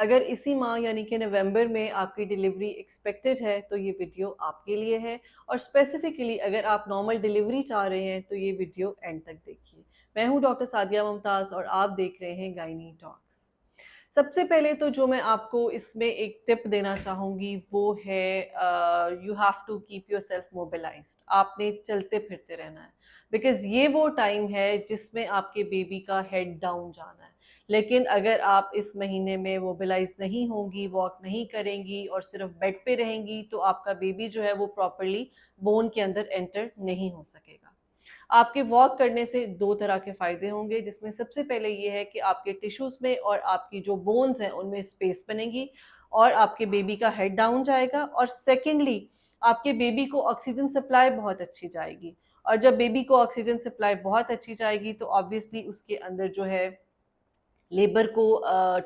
अगर इसी माह यानी कि नवंबर में आपकी डिलीवरी एक्सपेक्टेड है तो ये वीडियो आपके लिए है, और स्पेसिफिकली अगर आप नॉर्मल डिलीवरी चाह रहे हैं तो ये वीडियो एंड तक देखिए। मैं हूँ डॉक्टर सादिया मुमताज़ और आप देख रहे हैं गायनी टॉक्स। सबसे पहले तो जो मैं आपको इसमें एक टिप देना चाहूँगी वो है, you have to keep yourself mobilised. आपने चलते फिरते रहना है, बिकॉज ये वो टाइम है जिसमें आपके बेबी का हेड डाउन जाना है। लेकिन अगर आप इस महीने में मोबिलाइज नहीं होंगी, वॉक नहीं करेंगी और सिर्फ बेड पे रहेंगी, तो आपका बेबी जो है वो प्रॉपरली बोन के अंदर एंटर नहीं हो सकेगा। आपके वॉक करने से दो तरह के फायदे होंगे, जिसमें सबसे पहले ये है कि आपके टिश्यूज में और आपकी जो बोन्स हैं उनमें स्पेस बनेगी और आपके बेबी का हेड डाउन जाएगा। और सेकेंडली, आपके बेबी को ऑक्सीजन सप्लाई बहुत अच्छी जाएगी, और जब बेबी को ऑक्सीजन सप्लाई बहुत अच्छी जाएगी तो ऑब्वियसली उसके अंदर जो है लेबर को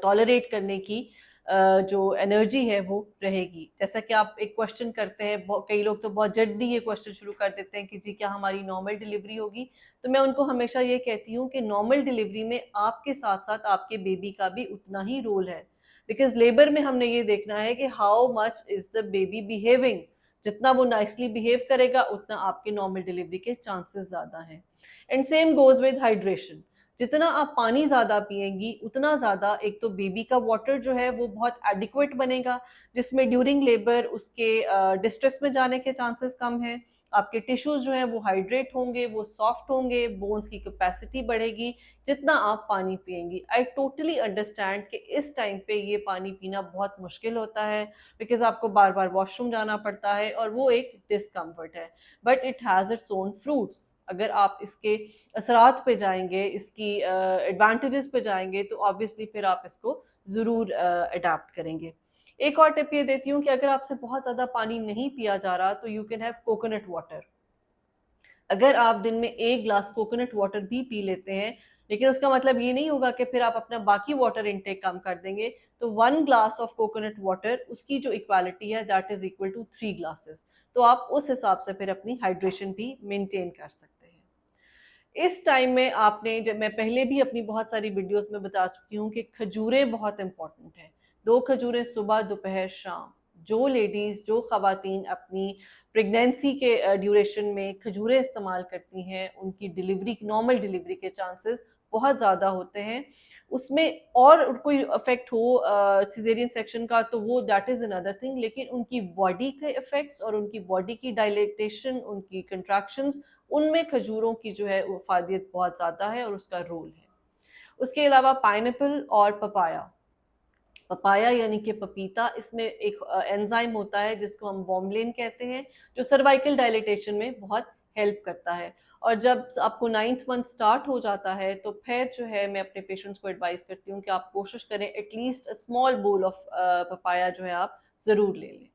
टॉलरेट करने की जो एनर्जी है वो रहेगी। जैसा कि आप एक क्वेश्चन करते हैं, कई लोग तो बहुत जल्दी ये क्वेश्चन शुरू कर देते हैं कि जी क्या हमारी नॉर्मल डिलीवरी होगी। तो मैं उनको हमेशा ये कहती हूँ कि नॉर्मल डिलीवरी में आपके साथ साथ आपके बेबी का भी उतना ही रोल है, बिकॉज लेबर में हमने ये देखना है कि how much is the baby behaving. जितना वो नाइसली बिहेव करेगा उतना आपके नॉर्मल डिलीवरी के चांसेस ज्यादा हैं। And same goes with hydration. जितना आप पानी ज्यादा पिएंगी उतना ज्यादा एक तो बेबी का वाटर जो है वो बहुत एडिक्वेट बनेगा, जिसमें ड्यूरिंग लेबर उसके डिस्ट्रेस में जाने के चांसेस कम है। आपके टिश्यूज जो है वो हाइड्रेट होंगे, वो सॉफ्ट होंगे, बोन्स की कैपेसिटी बढ़ेगी जितना आप पानी पिएंगी। आई टोटली अंडरस्टैंड कि इस टाइम पे ये पानी पीना बहुत मुश्किल होता है, बिकॉज आपको बार बार वॉशरूम जाना पड़ता है और वो एक डिस्कम्फर्ट है। But it has its own fruits. अगर आप इसके असरात पे जाएंगे, इसकी एडवांटेजेस पे जाएंगे, तो ऑब्वियसली फिर आप इसको ज़रूर अडाप्ट करेंगे। एक और टिप ये देती हूँ कि अगर आपसे बहुत ज़्यादा पानी नहीं पिया जा रहा तो you can have coconut water. अगर आप दिन में एक ग्लास कोकोनट वाटर भी पी लेते हैं, लेकिन उसका मतलब ये नहीं होगा कि फिर आप अपना बाकी वाटर इनटेक कम कर देंगे। तो 1 ग्लास ऑफ कोकोनट वाटर, उसकी जो इक्वालिटी है that is equal to 3 glasses. तो आप उस हिसाब से फिर अपनी हाइड्रेशन भी मेंटेन कर सकते हैं। इस टाइम में आपने, जब मैं पहले भी अपनी बहुत सारी वीडियोस में बता चुकी हूँ कि खजूरें बहुत इंपॉर्टेंट हैं। 2 खजूरें सुबह, दोपहर, शाम। जो लेडीज, जो खवातीन अपनी प्रेगनेंसी के ड्यूरेशन में खजूरें इस्तेमाल करती हैं, उनकी डिलीवरी, नॉर्मल डिलीवरी के चांसेस बहुत ज़्यादा होते हैं। उसमें और कोई इफेक्ट हो सिजेरियन सेक्शन का तो वो दैट इज़ अनदर थिंग, लेकिन उनकी बॉडी के इफेक्ट्स और उनकी बॉडी की डायलेटेशन, उनकी कंट्रैक्शंस, उनमें खजूरों की जो है वो फायदियत बहुत ज़्यादा है और उसका रोल है। उसके अलावा पाइनएप्पल और पपाया। पपाया यानी कि पपीता, इसमें एक एंजाइम होता है जिसको हम बॉम्बलेन कहते हैं, जो सर्वाइकल डायलिटेशन में बहुत हेल्प करता है। और जब आपको 9th मंथ स्टार्ट हो जाता है तो फिर जो है मैं अपने पेशेंट्स को एडवाइस करती हूँ कि आप कोशिश करें at least small bowl of papaya जो है आप ज़रूर ले लें।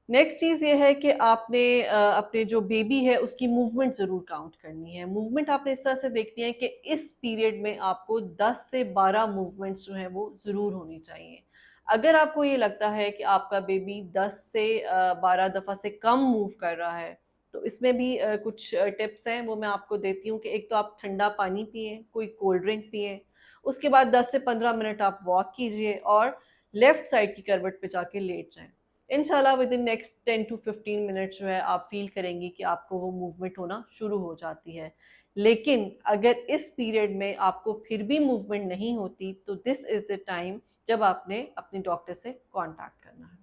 नेक्स्ट चीज़ ये है कि आपने अपने जो बेबी है उसकी मूवमेंट ज़रूर काउंट करनी है। मूवमेंट आपने इस तरह से देखनी है कि इस पीरियड में आपको 10 से 12 मूवमेंट्स जो हैं वो ज़रूर होनी चाहिए। अगर आपको ये लगता है कि आपका बेबी 10 से 12 दफ़ा से कम मूव कर रहा है, तो इसमें भी कुछ टिप्स हैं, वो मैं आपको देती हूँ कि एक तो आप ठंडा पानी पिएँ, कोई कोल्ड ड्रिंक पिएँ। उसके बाद 10 से 15 मिनट आप वॉक कीजिए और लेफ्ट साइड की करवट पे जाके लेट जाएँ। इंशाल्लाह with in next 10 to 15 minute जो है आप फील करेंगी कि आपको वो मूवमेंट होना शुरू हो जाती है। लेकिन अगर इस पीरियड में आपको फिर भी मूवमेंट नहीं होती तो दिस इज द टाइम जब आपने अपने डॉक्टर से कांटेक्ट करना है।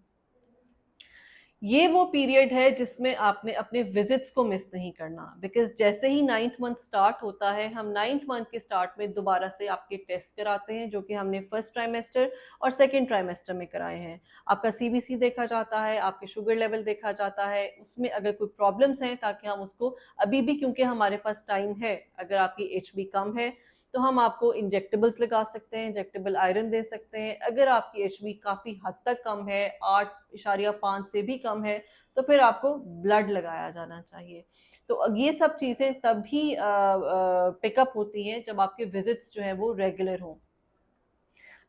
ये वो पीरियड है जिसमें आपने अपने विजिट्स को मिस नहीं करना, बिकॉज जैसे ही 9th मंथ स्टार्ट होता है, हम 9th मंथ के स्टार्ट में दोबारा से आपके टेस्ट कराते हैं जो कि हमने फर्स्ट ट्राइमेस्टर और सेकेंड ट्राइमेस्टर में कराए हैं। आपका सीबीसी देखा जाता है, आपके शुगर लेवल देखा जाता है, उसमें अगर कोई प्रॉब्लम्स हैं ताकि हम उसको अभी भी, क्योंकि हमारे पास टाइम है, अगर आपकी एचबी कम है तो हम आपको इंजेक्टेबल्स लगा सकते हैं, इंजेक्टेबल आयरन दे सकते हैं। अगर आपकी एचबी काफ़ी हद तक कम है, 8.5 से भी कम है, तो फिर आपको ब्लड लगाया जाना चाहिए। तो ये सब चीज़ें तभी पिकअप होती हैं जब आपके विजिट्स जो हैं वो रेगुलर हों।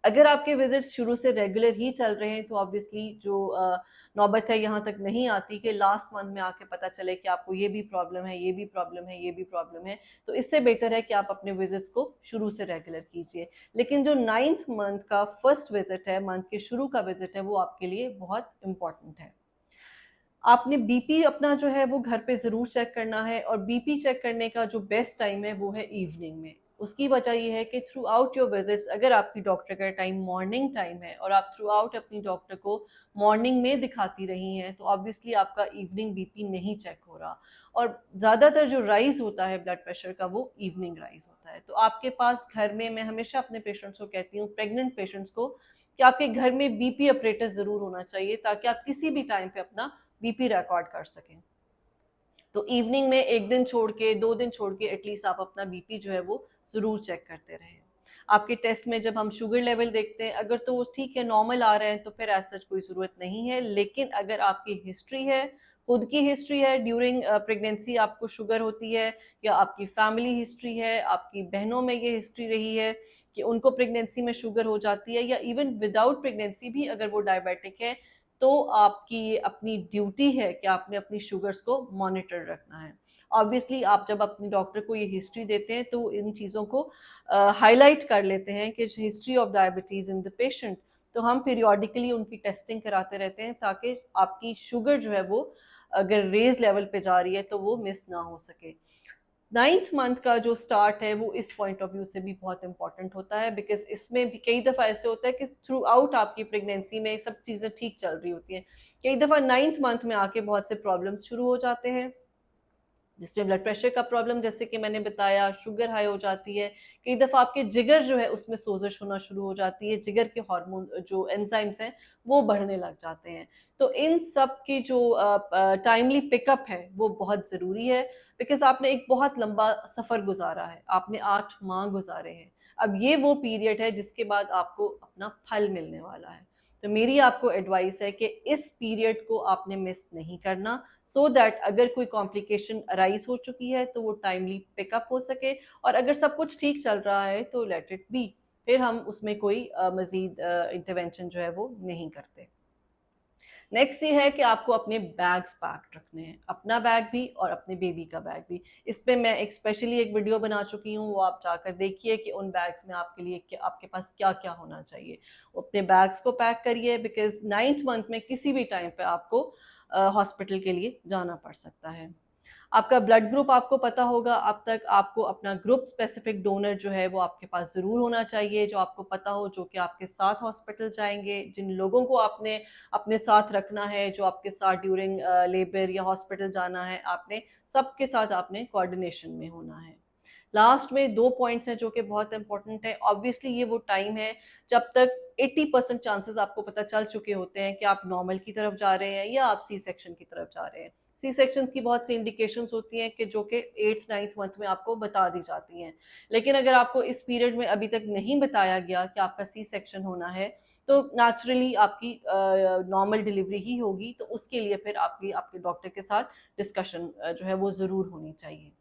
अगर आपके विजिट्स शुरू से रेगुलर ही चल रहे हैं तो ऑब्वियसली जो नौबत है यहाँ तक नहीं आती कि लास्ट मंथ में आके पता चले कि आपको ये भी प्रॉब्लम है, ये भी प्रॉब्लम है, ये भी प्रॉब्लम है। तो इससे बेहतर है कि आप अपने विजिट्स को शुरू से रेगुलर कीजिए। लेकिन जो 9th मंथ का फर्स्ट विजिट है, मंथ के शुरू का विजिट है, वो आपके लिए बहुत इंपॉर्टेंट है। आपने बीपी अपना जो है वो घर पे ज़रूर चेक करना है, और बीपी चेक करने का जो बेस्ट टाइम है वो है इवनिंग में। उसकी वजह ये है कि थ्रू आउट योर विजिट्स, अगर आपकी डॉक्टर का टाइम मॉर्निंग टाइम है और आप थ्रू आउट अपनी डॉक्टर को मॉर्निंग में दिखाती रही हैं, तो ऑब्वियसली आपका इवनिंग बीपी नहीं चेक हो रहा, और ज़्यादातर जो राइज होता है ब्लड प्रेशर का वो इवनिंग राइज होता है। तो आपके पास घर में, मैं हमेशा अपने पेशेंट्स को कहती हूँ, प्रेग्नेंट पेशेंट्स को, कि आपके घर में बीपी ऑपरेटर ज़रूर होना चाहिए, ताकि आप किसी भी टाइम पे अपना बीपी रिकॉर्ड कर सकें। तो इवनिंग में 1 दिन छोड़ के, 2 दिन छोड़ के एटलीस्ट आप अपना बीपी जो है वो ज़रूर चेक करते रहें। आपके टेस्ट में जब हम शुगर लेवल देखते हैं, अगर तो वो ठीक है, नॉर्मल आ रहे हैं, तो फिर एज़ सच कोई ज़रूरत नहीं है। लेकिन अगर आपकी हिस्ट्री है, खुद की हिस्ट्री है, ड्यूरिंग प्रेगनेंसी आपको शुगर होती है, या आपकी फैमिली हिस्ट्री है, आपकी बहनों में ये हिस्ट्री रही है कि उनको प्रेगनेंसी में शुगर हो जाती है, या इवन विदाउट प्रेगनेंसी भी अगर वो डायबिटिक है, तो आपकी अपनी ड्यूटी है कि आपने अपनी शुगर्स को मॉनिटर रखना है। ऑब्वियसली आप जब अपने डॉक्टर को ये हिस्ट्री देते हैं तो इन चीज़ों को हाइलाइट कर लेते हैं कि history of diabetes in the patient. तो हम पीरियोडिकली उनकी टेस्टिंग कराते रहते हैं, ताकि आपकी शुगर जो है वो अगर रेज़ लेवल पे जा रही है तो वो मिस ना हो सके। 9th मंथ का जो स्टार्ट है वो इस पॉइंट ऑफ व्यू से भी बहुत इंपॉर्टेंट होता है, बिकॉज इसमें भी कई दफ़ा ऐसे होता है कि थ्रू आउट आपकी प्रेगनेंसी में सब चीज़ें ठीक चल रही होती हैं, कई दफ़ा 9th मंथ में आके बहुत से प्रॉब्लम्स शुरू हो जाते हैं, जिसमें ब्लड प्रेशर का प्रॉब्लम, जैसे कि मैंने बताया, शुगर हाई हो जाती है, कई दफ़ा आपके जिगर जो है उसमें सोजिश होना शुरू हो जाती है, जिगर के हार्मोन जो एंजाइम्स हैं वो बढ़ने लग जाते हैं। तो इन सब की जो टाइमली पिकअप है वो बहुत ज़रूरी है, बिकॉज़ आपने एक बहुत लंबा सफ़र गुज़ारा है, आपने 8 माह गुज़ारे हैं। अब ये वो पीरियड है जिसके बाद आपको अपना फल मिलने वाला है। तो मेरी आपको एडवाइस है कि इस पीरियड को आपने मिस नहीं करना, सो दैट अगर कोई कॉम्प्लिकेशन अराइज हो चुकी है तो वो टाइमली पिकअप हो सके, और अगर सब कुछ ठीक चल रहा है तो लेट इट बी, फिर हम उसमें कोई मजीद इंटरवेंशन जो है वो नहीं करते। नेक्स्ट ये है कि आपको अपने बैग्स पैक रखने हैं, अपना बैग भी और अपने बेबी का बैग भी। इस पे मैं एक स्पेशली एक वीडियो बना चुकी हूँ, वो आप जाकर देखिए कि उन बैग्स में आपके लिए आपके पास क्या क्या होना चाहिए। अपने बैग्स को पैक करिए, बिकॉज 9th मंथ में किसी भी टाइम पे आपको हॉस्पिटल के लिए जाना पड़ सकता है। आपका ब्लड ग्रुप आपको पता होगा, अब तक आपको अपना ग्रुप स्पेसिफिक डोनर जो है वो आपके पास ज़रूर होना चाहिए, जो आपको पता हो, जो कि आपके साथ हॉस्पिटल जाएंगे, जिन लोगों को आपने अपने साथ रखना है, जो आपके साथ ड्यूरिंग लेबर या हॉस्पिटल जाना है, आपने सबके साथ आपने कोऑर्डिनेशन में होना है। लास्ट में 2 पॉइंट्स हैं जो कि बहुत इंपॉर्टेंट है। ऑब्वियसली ये वो टाइम है जब तक 80% चांसेस आपको पता चल चुके होते हैं कि आप नॉर्मल की तरफ जा रहे हैं या आप सी सेक्शन की तरफ जा रहे हैं। सी सेक्शंस की बहुत सी इंडिकेशंस होती हैं कि जो कि 8th 9th मंथ में आपको बता दी जाती हैं। लेकिन अगर आपको इस पीरियड में अभी तक नहीं बताया गया कि आपका सी सेक्शन होना है, तो नेचुरली आपकी नॉर्मल डिलीवरी ही होगी, तो उसके लिए फिर आपकी आपके डॉक्टर के साथ डिस्कशन जो है वो ज़रूर होनी चाहिए।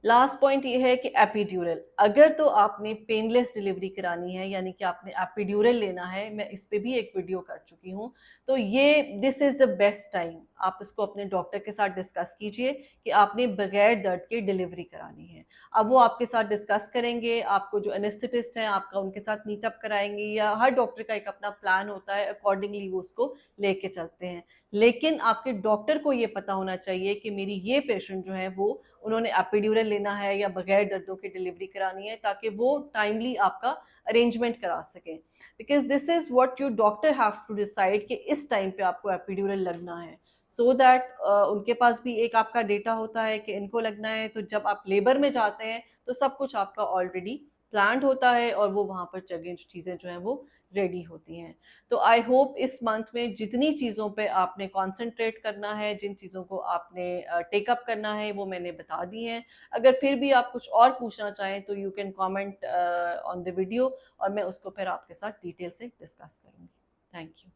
लास्ट पॉइंट ये है कि एपिड्यूरल, अगर तो आपने पेनलेस डिलीवरी करानी है, यानी कि आपने एपिड्यूरल लेना है, मैं इस पे भी एक वीडियो कर चुकी हूँ, तो ये this is the best time, आप इसको अपने डॉक्टर के साथ डिस्कस कीजिए कि आपने बगैर दर्द के डिलीवरी करानी है। अब वो आपके साथ डिस्कस करेंगे, आपको जो एनेस्थेटिस्ट हैं आपका उनके साथ मीटअप कराएंगे, या हर डॉक्टर का एक अपना प्लान होता है, अकॉर्डिंगली वो उसको लेके चलते हैं। लेकिन आपके डॉक्टर को ये पता होना चाहिए कि मेरी ये पेशेंट जो है वो, उन्होंने एपिड्यूरल लेना है या बगैर दर्दों की डिलीवरी करानी है, ताकि वो टाइमली आपका अरेंजमेंट करा सकें, because this is what you doctor have to decide कि इस टाइम पे आपको एपिड्यूरल लगना है, सो दैट उनके पास भी एक आपका डेटा होता है कि इनको लगना है, तो जब आप लेबर में जाते हैं तो सब कुछ आपका ऑलरेडी प्लान्ड होता है, और वो वहाँ पर जगह चीज़ें जो हैं वो रेडी होती हैं। तो आई होप इस मंथ में जितनी चीज़ों पे आपने कॉन्सेंट्रेट करना है, जिन चीज़ों को आपने टेकअप करना है, वो मैंने बता दी हैं। अगर फिर भी आप कुछ और पूछना चाहें तो you can comment on the video, और मैं उसको फिर आपके साथ डिटेल से डिस्कस करूँगी। Thank you.